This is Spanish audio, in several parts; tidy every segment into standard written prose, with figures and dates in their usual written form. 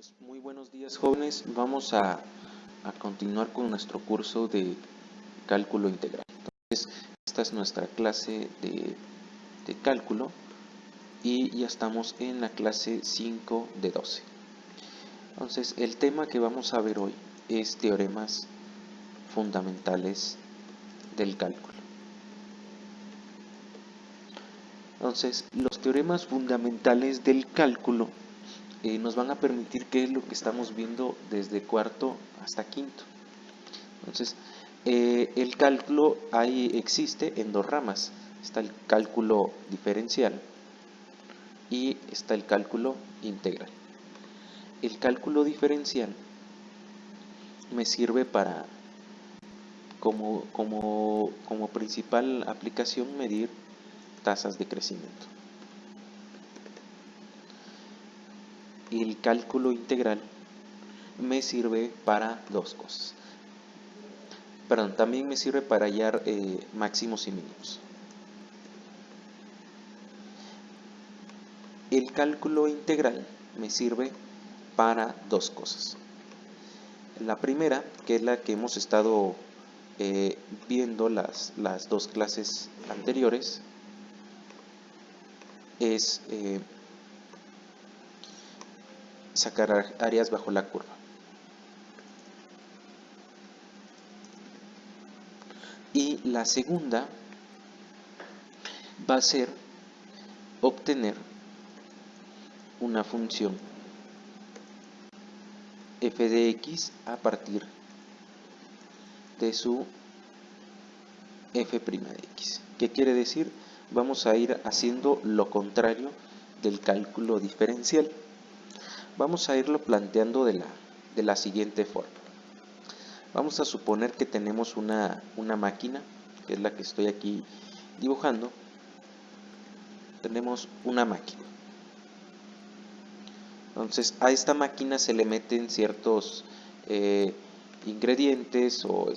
Pues muy buenos días, jóvenes. Vamos a continuar con nuestro curso de cálculo integral. Entonces, esta es nuestra clase de cálculo y ya estamos en la clase 5 de 12. Entonces, el tema que vamos a ver hoy es teoremas fundamentales del cálculo. Entonces, los teoremas fundamentales del cálculo nos van a permitir qué es lo que estamos viendo desde cuarto hasta quinto. Entonces, el cálculo existe en dos ramas. Está el cálculo diferencial y está el cálculo integral. El cálculo diferencial me sirve para, como principal aplicación, medir tasas de crecimiento. El cálculo integral me sirve para dos cosas. También me sirve para hallar máximos y mínimos. El cálculo integral me sirve para dos cosas. La primera, que es la que hemos estado viendo las dos clases anteriores, es sacar áreas bajo la curva. Y la segunda va a ser obtener una función f de x a partir de su f' de x. ¿Qué quiere decir? Vamos a ir haciendo lo contrario del cálculo diferencial. Vamos a irlo planteando de la siguiente forma. Vamos a suponer que tenemos una máquina, que es la que estoy aquí dibujando. Tenemos una máquina. Entonces, a esta máquina se le meten ciertos ingredientes o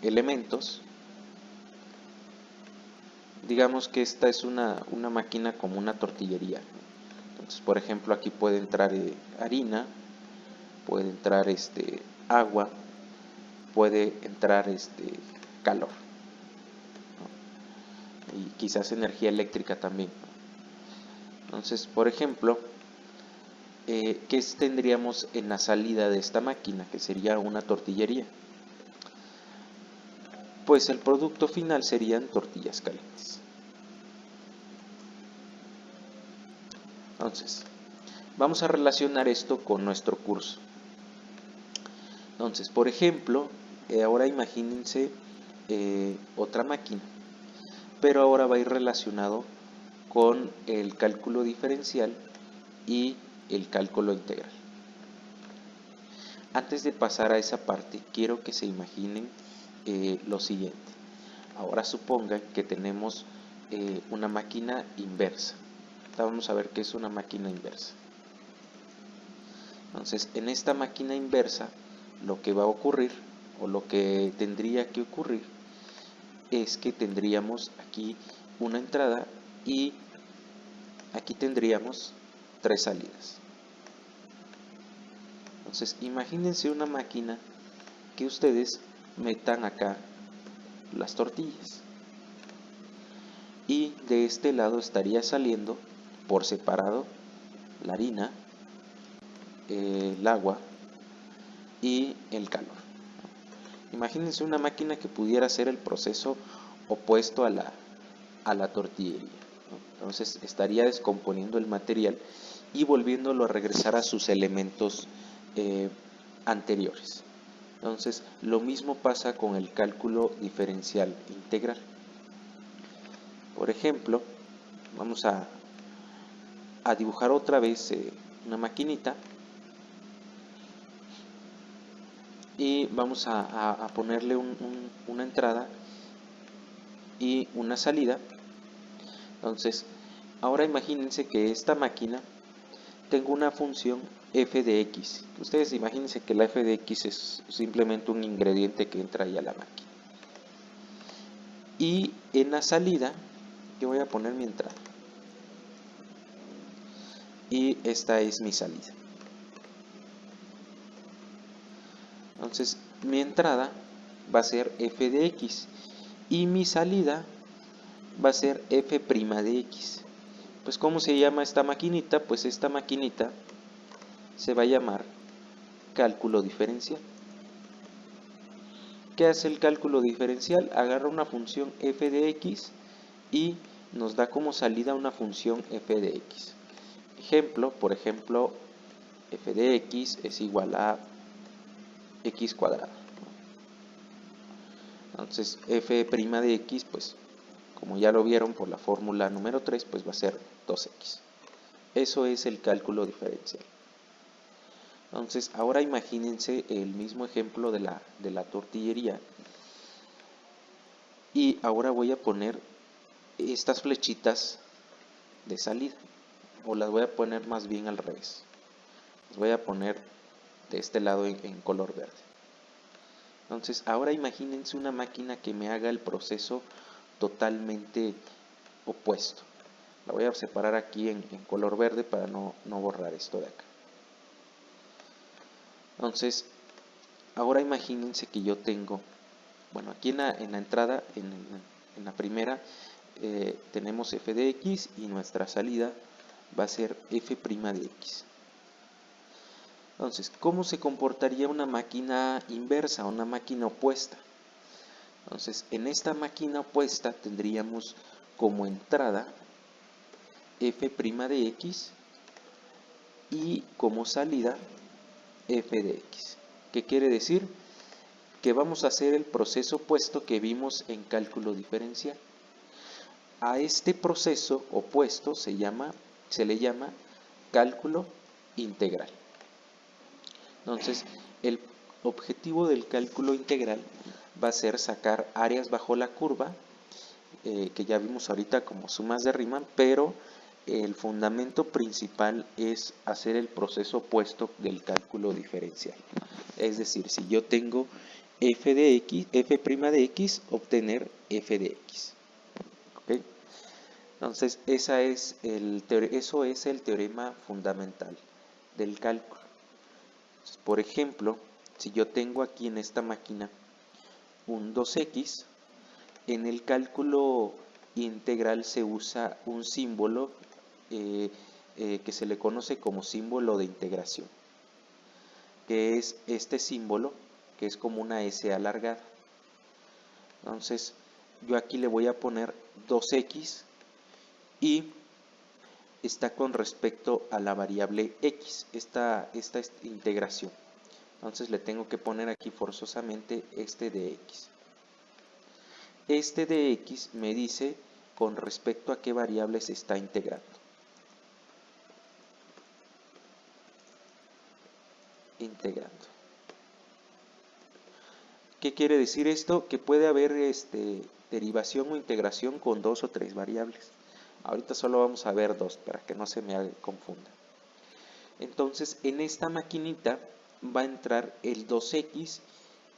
elementos. Digamos que esta es una máquina como una tortillería. Entonces, por ejemplo, aquí puede entrar harina, puede entrar agua, puede entrar calor, ¿no? Y quizás energía eléctrica también. Entonces, por ejemplo, ¿qué tendríamos en la salida de esta máquina? Que sería una tortillería. Pues el producto final serían tortillas calientes. Entonces, vamos a relacionar esto con nuestro curso. Entonces, por ejemplo, ahora imagínense otra máquina, pero ahora va a ir relacionado con el cálculo diferencial y el cálculo integral. Antes de pasar a esa parte, quiero que se imaginen lo siguiente. Ahora supongan que tenemos una máquina inversa. Vamos a ver qué es una máquina inversa. Entonces, en esta máquina inversa, lo que va a ocurrir, o lo que tendría que ocurrir, es que tendríamos aquí una entrada y aquí tendríamos tres salidas. Entonces, imagínense una máquina que ustedes metan acá las tortillas. Y de este lado estaría saliendo por separado la harina, el agua y el calor. Imagínense una máquina que pudiera hacer el proceso opuesto a la tortillería, ¿no? Entonces estaría descomponiendo el material y volviéndolo a regresar a sus elementos anteriores. Entonces, lo mismo pasa con el cálculo diferencial integral. Por ejemplo, vamos a dibujar otra vez una maquinita y vamos a ponerle una entrada y una salida. Entonces, ahora imagínense que esta máquina tengo una función f de x. Ustedes imagínense que la f de x es simplemente un ingrediente que entra ahí a la máquina. Y en la salida, yo voy a poner mi entrada. Y esta es mi salida. Entonces mi entrada va a ser f de x y mi salida va a ser f' de x. Pues ¿cómo se llama esta maquinita? Pues esta maquinita se va a llamar cálculo diferencial. ¿Qué hace el cálculo diferencial? Agarra una función f de x y nos da como salida una función f de x. Ejemplo, por ejemplo, f de x es igual a x cuadrado. Entonces f' de x, pues como ya lo vieron por la fórmula número 3, pues va a ser 2x. Eso es el cálculo diferencial. Entonces ahora imagínense el mismo ejemplo de la tortillería. Y ahora voy a poner estas flechitas de salida, o las voy a poner más bien al revés. Las voy a poner de este lado en color verde. Entonces ahora imagínense una máquina que me haga el proceso totalmente opuesto. La voy a separar aquí en color verde para no borrar esto de acá. Entonces ahora imagínense que yo tengo, bueno, aquí en la entrada, en la primera, tenemos f de x y nuestra salida va a ser f' de x. Entonces, ¿cómo se comportaría una máquina inversa, una máquina opuesta? Entonces, en esta máquina opuesta tendríamos como entrada f' de x y como salida f de x. ¿Qué quiere decir? Que vamos a hacer el proceso opuesto que vimos en cálculo diferencial. A este proceso opuesto se le llama cálculo integral. Entonces, el objetivo del cálculo integral va a ser sacar áreas bajo la curva, que ya vimos ahorita como sumas de Riemann, pero el fundamento principal es hacer el proceso opuesto del cálculo diferencial. Es decir, si yo tengo f de x, f' de x, obtener f de x. ¿Okay? Entonces, eso es el teorema fundamental del cálculo. Entonces, por ejemplo, si yo tengo aquí en esta máquina un 2x, en el cálculo integral se usa un símbolo que se le conoce como símbolo de integración, que es este símbolo, que es como una S alargada. Entonces, yo aquí le voy a poner 2x y está con respecto a la variable x, esta integración. Entonces le tengo que poner aquí forzosamente este de x. Este de x me dice con respecto a qué variable se está integrando. ¿Qué quiere decir esto? Que puede haber derivación o integración con 2 o 3 variables. Ahorita solo vamos a ver 2 para que no se me confunda. Entonces en esta maquinita va a entrar el 2x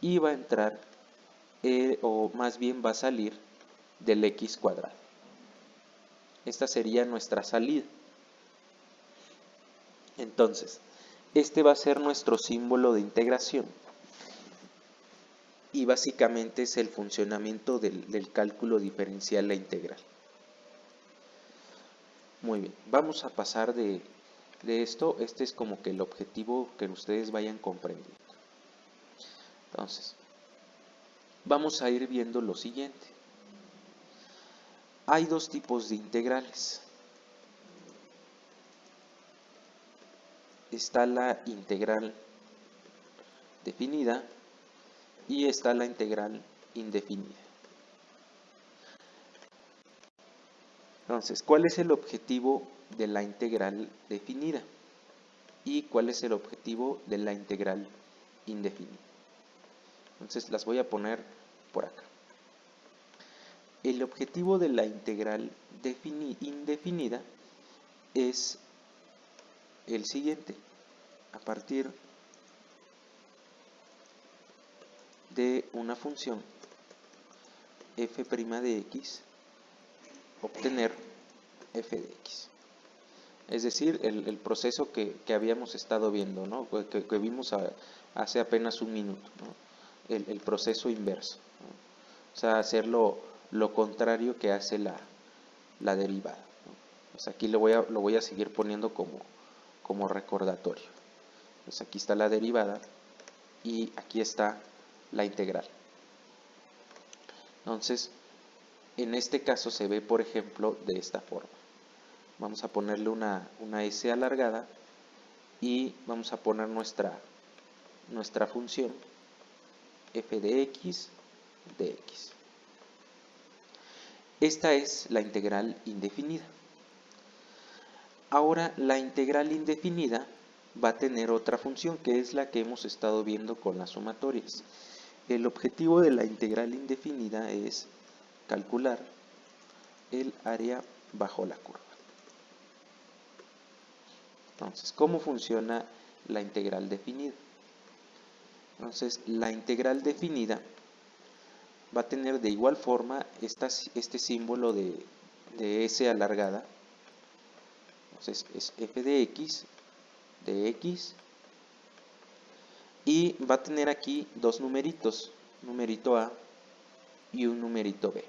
y va a entrar, o más bien va a salir del x cuadrado. Esta sería nuestra salida. Entonces, este va a ser nuestro símbolo de integración. Y básicamente es el funcionamiento del cálculo diferencial e integral. Muy bien, vamos a pasar de esto. Este es como que el objetivo que ustedes vayan comprendiendo. Entonces, vamos a ir viendo lo siguiente. Hay dos tipos de integrales. Está la integral definida y está la integral indefinida. Entonces, ¿cuál es el objetivo de la integral definida? ¿Y cuál es el objetivo de la integral indefinida? Entonces, las voy a poner por acá. El objetivo de la integral indefinida es el siguiente. A partir de una función f' de x, obtener f de x. Es decir, el proceso que habíamos estado viendo, ¿no? Que vimos hace apenas un minuto, ¿no? El proceso inverso, ¿no? O sea, hacer lo contrario que hace la derivada, ¿no? Pues aquí lo voy a seguir poniendo como recordatorio. Pues aquí está la derivada y aquí está la integral. Entonces, en este caso se ve, por ejemplo, de esta forma. Vamos a ponerle una S alargada y vamos a poner nuestra función f de x de x. Esta es la integral indefinida. Ahora la integral indefinida va a tener otra función que es la que hemos estado viendo con las sumatorias. El objetivo de la integral indefinida es calcular el área bajo la curva. Entonces, ¿cómo funciona la integral definida? Entonces, la integral definida va a tener de igual forma este símbolo de S alargada. Entonces, es f de x y va a tener aquí dos numeritos, numerito a y un numerito b.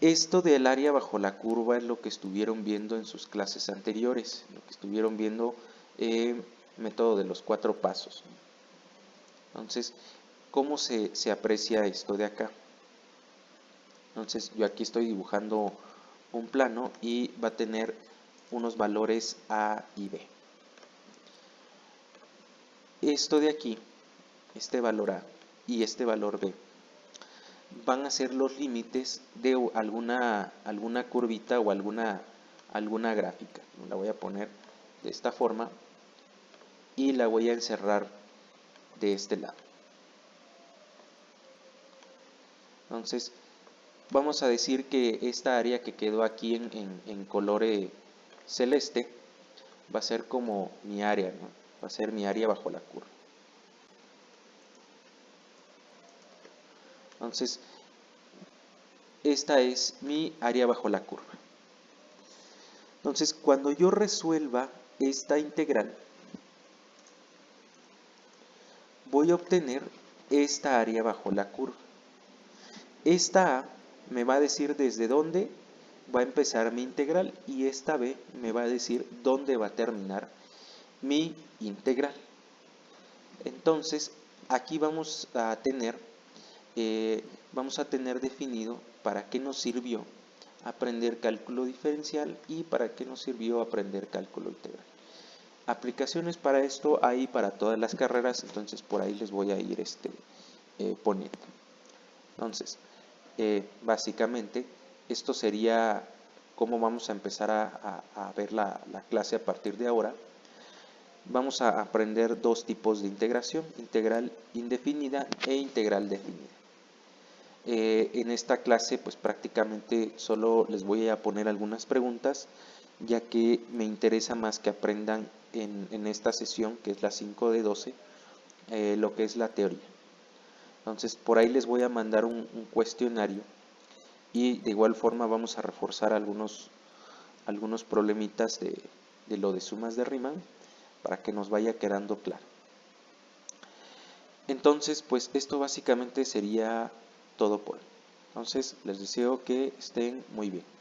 Esto del área bajo la curva es lo que estuvieron viendo en sus clases anteriores, lo que estuvieron viendo método de los 4 pasos. Entonces, ¿cómo se aprecia esto de acá? Entonces, yo aquí estoy dibujando un plano y va a tener unos valores A y B. Esto de aquí, este valor A y este valor B, van a ser los límites de alguna curvita o alguna gráfica. La voy a poner de esta forma y la voy a encerrar de este lado. Entonces, vamos a decir que esta área que quedó aquí en color celeste va a ser como mi área, ¿no? Va a ser mi área bajo la curva. Entonces, esta es mi área bajo la curva. Entonces, cuando yo resuelva esta integral, voy a obtener esta área bajo la curva. Esta A me va a decir desde dónde va a empezar mi integral y esta B me va a decir dónde va a terminar mi integral. Entonces, aquí vamos a tener definido para qué nos sirvió aprender cálculo diferencial y para qué nos sirvió aprender cálculo integral. Aplicaciones para esto hay para todas las carreras, entonces por ahí les voy a ir poniendo. Entonces, básicamente, esto sería cómo vamos a empezar a ver la clase a partir de ahora. Vamos a aprender dos tipos de integración, integral indefinida e integral definida. En esta clase pues prácticamente solo les voy a poner algunas preguntas, ya que me interesa más que aprendan en esta sesión, que es la 5 de 12, lo que es la teoría. Entonces por ahí les voy a mandar un cuestionario y de igual forma vamos a reforzar algunos problemitas de lo de sumas de Riemann para que nos vaya quedando claro. Entonces, pues esto básicamente sería todo por hoy. Entonces, les deseo que estén muy bien.